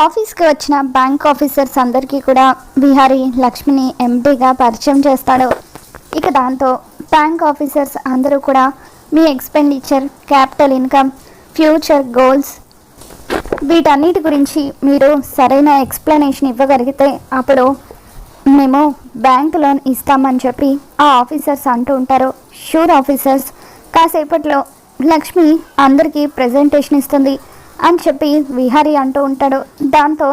ఆఫీస్కి వచ్చిన bank officers అందరికీ కూడా విహారీ లక్ష్మిని ఎండీగా పరిచయం చేస్తాడు. ఇక దాంతో బ్యాంక్ ఆఫీసర్స్ అందరూ కూడా మీ expenditure, capital income, future goals వీటన్నిటి గురించి మీరు సరైన ఎక్స్ప్లెనేషన్ ఇవ్వగలిగితే అప్పుడు మేము బ్యాంక్ లోన్ ఇస్తామని చెప్పి ఆ ఆఫీసర్స్ అంటూ ఉంటారు. షూర్ ఆఫీసర్స్, కాసేపట్లో లక్ష్మి అందరికీ ప్రజెంటేషన్ ఇస్తుంది అని చెప్పి విహారీ అంటూ ఉంటాడు. దాంతో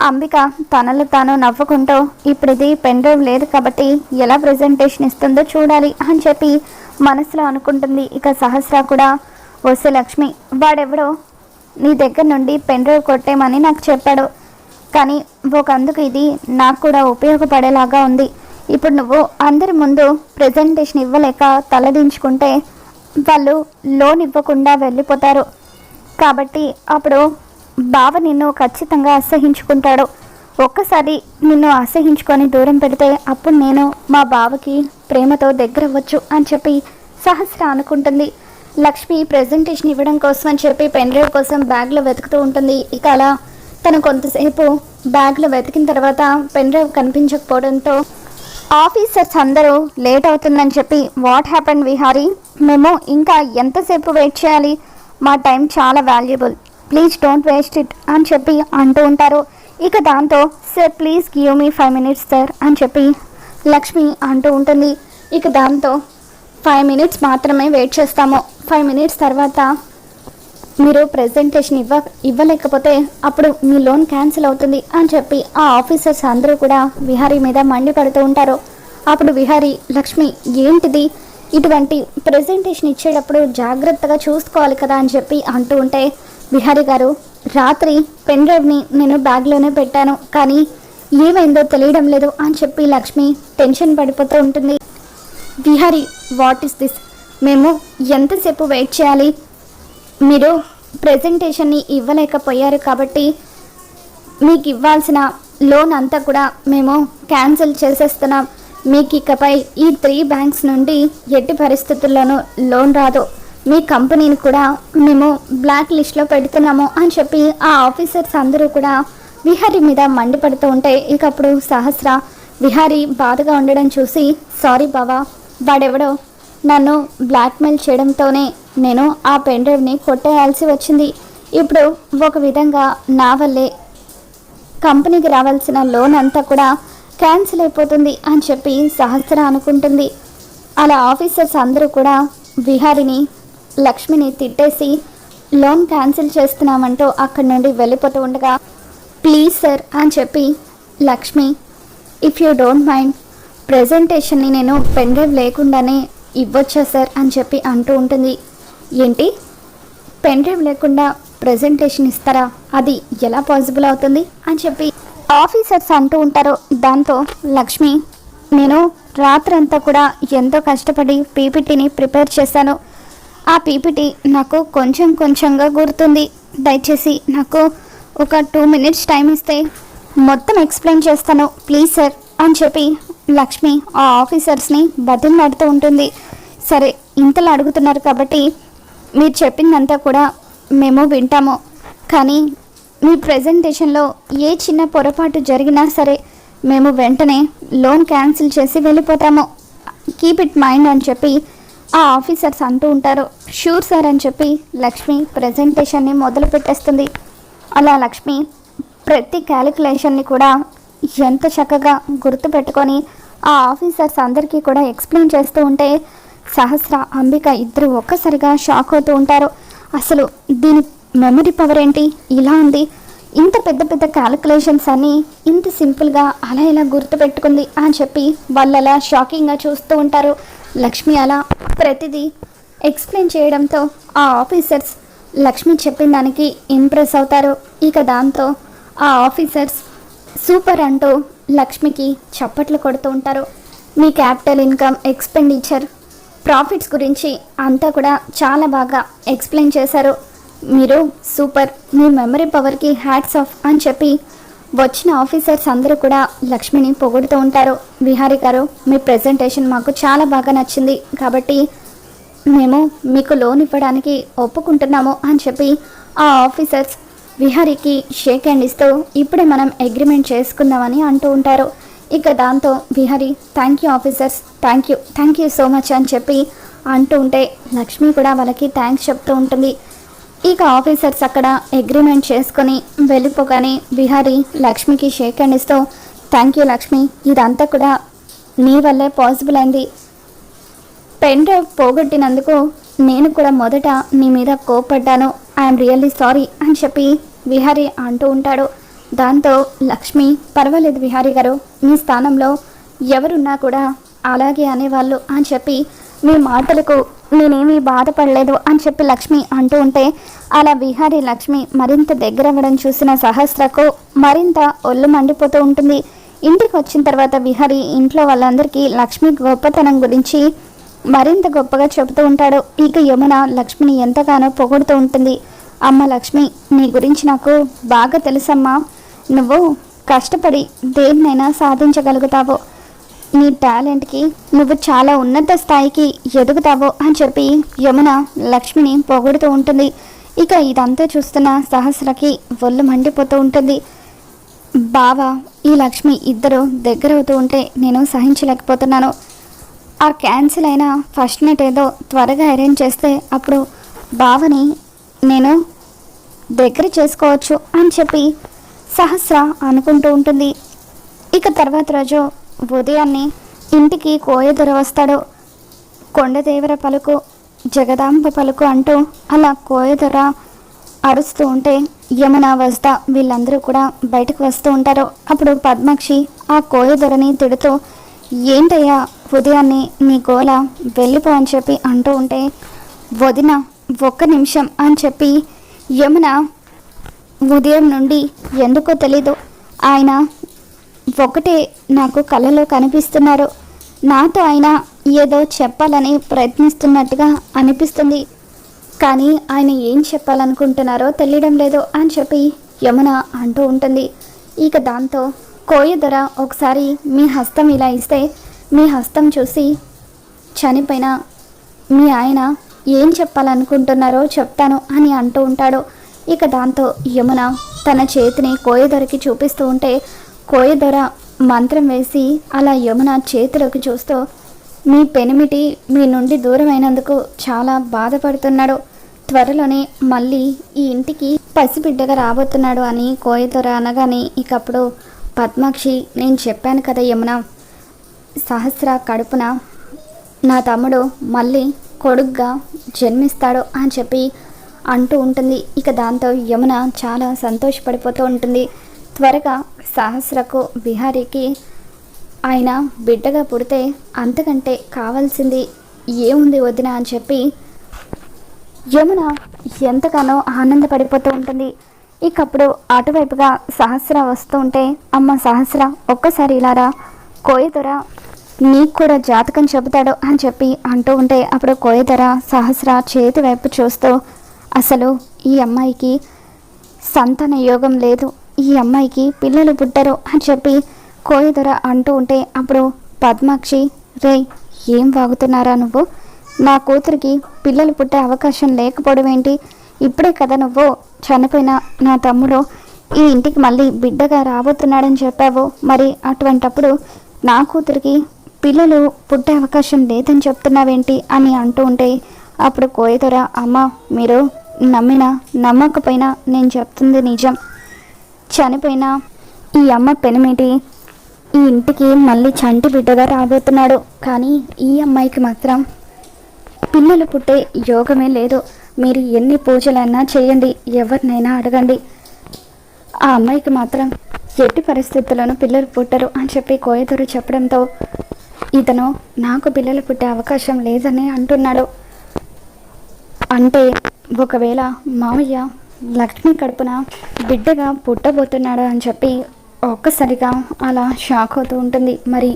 అంబిక తనలో తాను నవ్వుకుంటూ ఇప్పుడు ఇది పెన్ డ్రైవ్ లేదు కాబట్టి ఎలా ప్రజెంటేషన్ ఇస్తుందో చూడాలి అని చెప్పి మనసులో అనుకుంటుంది. ఇక సహస్ర కూడా వస్తే లక్ష్మి, వాడెవడో నీ దగ్గర నుండి పెన్ డ్రైవ్ కొట్టేమని నాకు చెప్పాడు, కానీ ఒకందుకు ఇది నాకు కూడా ఉపయోగపడేలాగా ఉంది. ఇప్పుడు నువ్వు అందరి ముందు ప్రజెంటేషన్ ఇవ్వలేక తలదించుకుంటే వాళ్ళు లోన్ ఇవ్వకుండా వెళ్ళిపోతారు. కాబట్టి అప్పుడు బావ నిన్ను ఖచ్చితంగా అసహించుకుంటాడు. ఒక్కసారి నిన్ను అసహించుకొని దూరం పెడితే అప్పుడు నేను మా బావకి ప్రేమతో దగ్గర అవ్వచ్చు అని చెప్పి సహస్ర అనుకుంటుంది. లక్ష్మి ప్రజెంటేషన్ ఇవ్వడం కోసం అని చెప్పి పెన్ డ్రైవ్ కోసం బ్యాగ్లో వెతుకుతూ ఉంటుంది. ఇక అలా తను కొంతసేపు బ్యాగ్లో వెతికిన తర్వాత పెన్ డ్రైవ్ కనిపించకపోవడంతో ఆఫీసర్స్ అందరూ లేట్ అవుతుందని చెప్పి వాట్ హ్యాపెన్ విహారీ, మేము ఇంకా ఎంతసేపు వెయిట్ చేయాలి, మా టైం చాలా valuable, please don't waste it అని చెప్పి అంటూ ఉంటారు. ఇక దాంతో sir please give me 5 minutes sir అని చెప్పి లక్ష్మి అంటూ ఉంటుంది. ఇక దాంతో 5 minutes మాత్రమే వెయిట్ చేస్తాము, 5 minutes తర్వాత మీరు ప్రజెంటేషన్ ఇవ్వలేకపోతే అప్పుడు మీ లోన్ క్యాన్సిల్ అవుతుంది అని చెప్పి ఆ ఆఫీసర్స్ అందరూ కూడా విహారీ మీద మండిపడుతూ ఉంటారు. అప్పుడు విహారీ, లక్ష్మి ఏంటిది, ఇటువంటి ప్రజెంటేషన్ ఇచ్చేటప్పుడు జాగ్రత్తగా చూసుకోవాలి కదా అని చెప్పి అంటూ ఉంటే విహారీ గారు, రాత్రి పెన్ డ్రైవ్ని నేను బ్యాగ్లోనే పెట్టాను కానీ ఏమైందో తెలియడం లేదు అని చెప్పి లక్ష్మి టెన్షన్ పడిపోతూ ఉంటుంది. విహారీ, వాట్ ఈస్ దిస్, మేము ఎంతసేపు వెయిట్ చేయాలి, మీరు ప్రజెంటేషన్ని ఇవ్వలేకపోయారు కాబట్టి మీకు ఇవ్వాల్సిన లోన్ అంతా కూడా మేము క్యాన్సిల్ చేసేస్తున్నాం, మీకు ఇకపై ఈ 3 banks నుండి ఎట్టి పరిస్థితుల్లోనూ లోన్ రాదు, మీ కంపెనీని కూడా మేము బ్లాక్ లిస్ట్లో పెడుతున్నాము అని చెప్పి ఆ ఆఫీసర్స్ అందరూ కూడా విహారీ మీద మండిపడుతూ ఉంటే ఇక అప్పుడు సహస్ర విహారీ బాధగా ఉండడం చూసి, సారీ బావా, వాడెవడో నన్ను బ్లాక్మెయిల్ చేయడంతోనే నేను ఆ పెన్ డ్రైవ్ని కొట్టేయాల్సి వచ్చింది, ఇప్పుడు ఒక విధంగా నా వల్లే కంపెనీకి రావాల్సిన లోన్ అంతా కూడా క్యాన్సిల్ అయిపోతుంది అని చెప్పి సహస్ర అనుకుంటుంది. అలా ఆఫీసర్స్ అందరూ కూడా విహారిని, లక్ష్మిని తిట్టేసి లోన్ క్యాన్సిల్ చేస్తున్నామంటూ అక్కడి నుండి వెళ్ళిపోతూ ఉండగా, ప్లీజ్ సార్ అని చెప్పి Lakshmi, if you don't mind ప్రజెంటేషన్ని నేను పెన్ డ్రైవ్ లేకుండానే ఇవ్వచ్చా సార్ అని చెప్పి అంటూ ఉంటుంది. ఏంటి, పెన్ డ్రైవ్ లేకుండా ప్రజెంటేషన్ ఇస్తారా, అది ఎలా పాసిబుల్ అవుతుంది అని చెప్పి ఆఫీసర్స్ అంటూ ఉంటారు. దాంతో లక్ష్మి, నేను రాత్రంతా కూడా ఎంతో కష్టపడి పీపీటీని ప్రిపేర్ చేశాను, ఆ పీపీటీ నాకు కొంచెంగా గుర్తుంది, దయచేసి నాకు ఒక 2 minutes టైం ఇస్తే మొత్తం ఎక్స్ప్లెయిన్ చేస్తాను ప్లీజ్ సార్ అని చెప్పి లక్ష్మి ఆ ఆఫీసర్స్ని బతిమలాడుతూ ఉంటుంది. సరే, ఇంతలా అడుగుతున్నారు కాబట్టి మీరు చెప్పిందంతా కూడా మేము వింటాము, కానీ మీ ప్రజెంటేషన్లో ఏ చిన్న పొరపాటు జరిగినా సరే మేము వెంటనే లోన్ క్యాన్సిల్ చేసి వెళ్ళిపోతాము, కీప్ ఇట్ మైండ్ అని చెప్పి ఆ ఆఫీసర్స్ అంటూ ఉంటారు. షూర్ సార్ అని చెప్పి లక్ష్మి ప్రజెంటేషన్ని మొదలు పెట్టేస్తుంది. అలా లక్ష్మి ప్రతి క్యాలిక్యులేషన్ని కూడా ఎంత చక్కగా గుర్తుపెట్టుకొని ఆ ఆఫీసర్స్ అందరికీ కూడా ఎక్స్ప్లెయిన్ చేస్తూ ఉంటే సహస్ర, అంబిక ఇద్దరు ఒక్కసారిగా షాక్ అవుతూ ఉంటారు. అసలు దీని మెమరీ పవర్ ఏంటి ఇలా ఉంది, ఇంత పెద్ద పెద్ద క్యాలిక్యులేషన్స్ అన్నీ ఇంత సింపుల్గా అలా ఇలా గుర్తుపెట్టుకుంది అని చెప్పి వాళ్ళు అలా షాకింగ్గా చూస్తూ ఉంటారు. లక్ష్మి అలా ప్రతిదీ ఎక్స్ప్లెయిన్ చేయడంతో ఆ ఆఫీసర్స్ లక్ష్మి చెప్పిన దానికి ఇంప్రెస్ అవుతారు. ఇక దాంతో ఆ ఆఫీసర్స్ సూపర్ అంటూ లక్ష్మికి చప్పట్లు కొడుతూ ఉంటారు. మీ క్యాపిటల్ ఇన్కమ్, ఎక్స్పెండిచర్, ప్రాఫిట్స్ గురించి అంతా కూడా చాలా బాగా ఎక్స్ప్లెయిన్ చేశారు, మీరు సూపర్, మీ మెమరీ పవర్కి హ్యాట్స్ ఆఫ్ అని చెప్పి వచ్చిన ఆఫీసర్స్ అందరూ కూడా లక్ష్మిని పొగుడుతూ ఉంటారు. విహారీ గారు, మీ ప్రెజెంటేషన్ మాకు చాలా బాగా నచ్చింది కాబట్టి మేము మీకు లోన్ ఇవ్వడానికి ఒప్పుకుంటున్నాము అని చెప్పి ఆ ఆఫీసర్స్ విహారీకి షేక్ హ్యాండ్ ఇస్తూ ఇప్పుడే మనం అగ్రిమెంట్ చేసుకుందామని అంటూ ఉంటారు. ఇక దాంతో Vihari thank you officers, thank you so much అని చెప్పి అంటూ ఉంటే లక్ష్మి కూడా వాళ్ళకి థ్యాంక్స్ చెప్తూ ఉంటుంది. ఇక ఆఫీసర్స్ అక్కడ అగ్రిమెంట్ చేసుకొని వెళ్ళిపోగానే విహారీ లక్ష్మికి షేక్ హ్యాండ్ ఇస్తూ థ్యాంక్ యూ లక్ష్మి, ఇదంతా కూడా నీ వల్లే పాసిబుల్ అయింది. పెన్ డ్రైవ్ పోగొట్టినందుకు నేను కూడా మొదట నీ మీద కోప్పడ్డాను, ఐఎమ్ రియల్లీ సారీ అని చెప్పి విహారీ అంటూ ఉంటాడు. దాంతో లక్ష్మి పర్వాలేదు విహారీ గారు, మీ స్థానంలో ఎవరున్నా కూడా అలాగే అనేవాళ్ళు అని చెప్పి మీ మాటలకు నేనేమీ బాధపడలేదు అని చెప్పి లక్ష్మి అంటూ ఉంటే అలా విహారీ లక్ష్మి మరింత దగ్గర అవ్వడం చూసిన సహస్రకు మరింత ఒళ్ళు మండిపోతూ ఉంటుంది. ఇంటికి వచ్చిన తర్వాత విహారీ ఇంట్లో వాళ్ళందరికీ లక్ష్మి గొప్పతనం గురించి మరింత గొప్పగా చెబుతూ ఉంటాడు. ఇక యమున లక్ష్మిని ఎంతగానో పొగుడుతూ ఉంటుంది. అమ్మ లక్ష్మి, నీ గురించి నాకు బాగా తెలుసమ్మా, నువ్వు కష్టపడి దేన్నైనా సాధించగలుగుతావు, నీ టాలెంట్కి నువ్వు చాలా ఉన్నత స్థాయికి ఎదుగుతావు అని చెప్పి యమున లక్ష్మిని పొగుడుతూ ఉంటుంది. ఇక ఇదంతా చూస్తున్న సహస్రకి ఒళ్ళు మండిపోతూ ఉంటుంది. బావ ఈ లక్ష్మి ఇద్దరు దగ్గరవుతూ ఉంటే నేను సహించలేకపోతున్నాను. ఆ క్యాన్సిల్ అయిన ఫస్ట్ నైట్ ఏదో త్వరగా అరేంజ్ చేస్తే అప్పుడు బావని నేను దగ్గర చేసుకోవచ్చు అని చెప్పి సహస్ర అనుకుంటూ ఉంటుంది. ఇక తర్వాత రోజు ఉదయాన్నే ఇంటికి కోయదొర వస్తాడు. కొండదేవర పలుకు, జగదాంబ పలుకు అంటూ అలా కోయదొర అరుస్తూ ఉంటే యమున వస్తా వీళ్ళందరూ కూడా బయటకు వస్తూ ఉంటారు. అప్పుడు పద్మాక్షి ఆ కోయదొరని తిడుతూ ఏంటయ్యా ఉదయాన్నే నీ గోల, వెళ్ళిపో అని చెప్పి అంటూ ఉంటే వదిన ఒక్క నిమిషం అని చెప్పి యమున ఉదయం నుండి ఎందుకో తెలీదు ఆయన ఒకటే నాకు కళ్ళలో కనిపిస్తున్నారు, నాతో ఆయన ఏదో చెప్పాలని ప్రయత్నిస్తున్నట్టుగా అనిపిస్తుంది, కానీ ఆయన ఏం చెప్పాలనుకుంటున్నారో తెలియడం లేదు అని చెప్పి యమున అంటూ ఉంటుంది. ఇక దాంతో కోయదొర ఒకసారి మీ హస్తం ఇలా ఇస్తే మీ హస్తం చూసి చనిపోయిన మీ ఆయన ఏం చెప్పాలనుకుంటున్నారో చెప్తాను అని అంటూ ఉంటాడు. ఇక దాంతో యమున తన చేతిని కోయదొరకి చూపిస్తూ ఉంటే కోయదొర మంత్రం వేసి అలా యమున చేతిలోకి చూస్తూ మీ పెనిమిటి మీ నుండి దూరమైనందుకు చాలా బాధపడుతున్నాడు, త్వరలోనే మళ్ళీ ఈ ఇంటికి పసిబిడ్డగా రాబోతున్నాడు అని కోయదొర అనగానే ఇకప్పుడు పద్మాక్షి నేను చెప్పాను కదా యమున, సహస్ర కడుపున నా తమ్ముడు మళ్ళీ కొడుగ్గా జన్మిస్తాడు అని చెప్పి అంటూ ఉంటుంది. ఇక దాంతో యమున చాలా సంతోషపడిపోతూ ఉంటుంది. త్వరగా సహస్రకు విహారీకి ఆయన బిడ్డగా పుడితే అంతకంటే కావాల్సింది ఏముంది వదిన అని చెప్పి యమున ఎంతగానో ఆనందపడిపోతూ ఉంటుంది. ఇకప్పుడు అటువైపుగా సహస్ర వస్తూ ఉంటే అమ్మ సహస్ర ఒక్కసారి ఇలారా, కోయదొర నీకు కూడా జాతకం చెబుతాడు అని చెప్పి అంటూ ఉంటే అప్పుడు కోయదొర సహస్ర చేతి వైపు చూస్తూ అసలు ఈ అమ్మాయికి సంతాన యోగం లేదు, ఈ అమ్మాయికి పిల్లలు పుట్టరు అని చెప్పి కోయదొర అంటూ ఉంటే అప్పుడు పద్మాక్షి రే ఏం వాగుతున్నారా నువ్వు, నా కూతురికి పిల్లలు పుట్టే అవకాశం లేకపోవడం ఏంటి, ఇప్పుడే కదా నువ్వు చనిపోయిన నా తమ్ముడు ఈ ఇంటికి మళ్ళీ బిడ్డగా రాబోతున్నాడని చెప్పావు, మరి అటువంటప్పుడు నా కూతురికి పిల్లలు పుట్టే అవకాశం లేదని చెప్తున్నావేంటి అని అంటూ ఉంటే అప్పుడు కోయదొర అమ్మ మీరు నమ్మినా నమ్మకపోయినా నేను చెప్తుంది నిజం, చనిపోయిన ఈ అమ్మ పెనిమిటి ఈ ఇంటికి మళ్ళీ చంటి బిడ్డగా రాబోతున్నాడు, కానీ ఈ అమ్మాయికి మాత్రం పిల్లలు పుట్టే యోగమే లేదు, మీరు ఎన్ని పూజలైనా చేయండి, ఎవరినైనా అడగండి, ఆ అమ్మాయికి మాత్రం ఎట్టి పరిస్థితుల్లోనూ పిల్లలు పుట్టరు అని చెప్పి కోయదొర చెప్పడంతో ఇతను నాకు పిల్లలు పుట్టే అవకాశం లేదని అంటున్నాడు, అంటే ఒకవేళ మామయ్య లక్ష్మి కడుపున బిడ్డగా పుట్టబోతున్నాడు అని చెప్పి ఒక్కసారిగా అలా షాక్ అవుతూ ఉంటుంది. మరి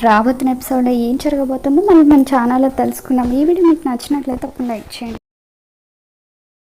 రాబోతున్న ఎపిసోడ్లో ఏం జరగబోతుందో మనం మన ఛానల్లో తెలుసుకుందాం. ఈ వీడియో మీకు నచ్చినట్లయితే లైక్ చేయండి.